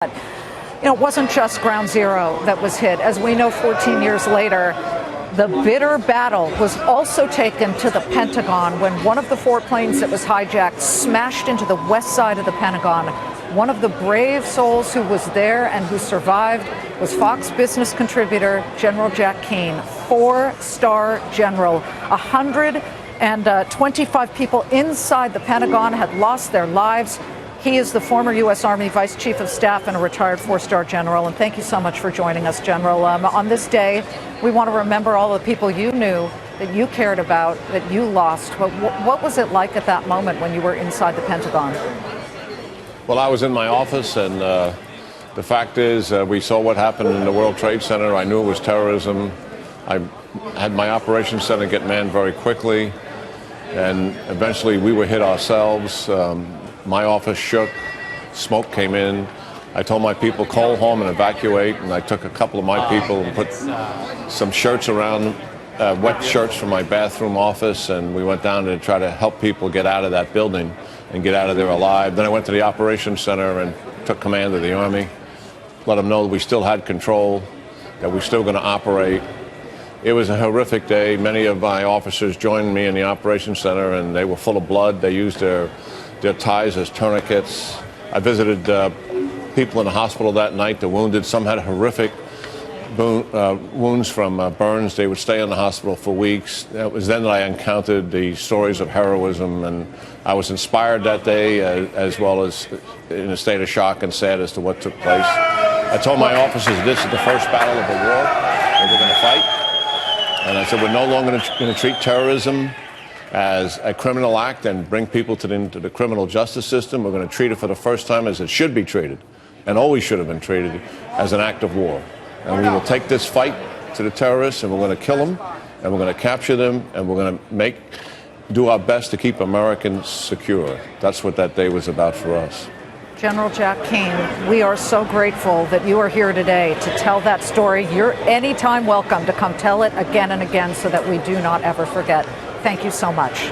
It wasn't just Ground Zero that was hit. As we know, 14 years later, the bitter battle was also taken to the Pentagon when one of the four planes that was hijacked smashed into the west side of the Pentagon. One of the brave souls who was there and who survived was Fox Business contributor General Jack Keane, four-star general. 125 people inside the Pentagon had lost their lives. He is the former U.S. Army Vice Chief of Staff and a retired four-star general. And thank you so much for joining us, General. On this day, we want to remember all the people you knew, that you cared about, that you lost. But what was it like at that moment when you were inside the Pentagon? Well, I was in my office, and the fact is we saw what happened in the World Trade Center. I knew it was terrorism. I had my operations center get manned very quickly, and eventually we were hit ourselves. My office shook, smoke came in. I told my people, call home and evacuate, and I took a couple of my people and put some shirts around, wet shirts from my bathroom office, and we went down to try to help people get out of that building and get out of there alive. Then I went to the operations center and took command of the Army, let them know that we still had control, that we're still going to operate. It was a horrific day. Many of my officers joined me in the operations center, and they were full of blood. They used their ties as tourniquets. I visited people in the hospital that night, the wounded. Some had horrific wounds from burns. They would stay in the hospital for weeks. It was then that I encountered the stories of heroism, and I was inspired that day, as well as in a state of shock and sad as to what took place. I told my officers, this is the first battle of a war, and we're going to fight. And I said, we're no longer going to treat terrorism as a criminal act and bring people into the criminal justice system. We're going to treat it for the first time as it should be treated, and always should have been treated, as an act of war. And we will take this fight to the terrorists, and we're going to kill them, and we're going to capture them, and we're going to do our best to keep Americans secure. That's what that day was about for us. General Jack Keane, we are so grateful that you are here today to tell that story. You're anytime welcome to come tell it again and again so that we do not ever forget. Thank you so much.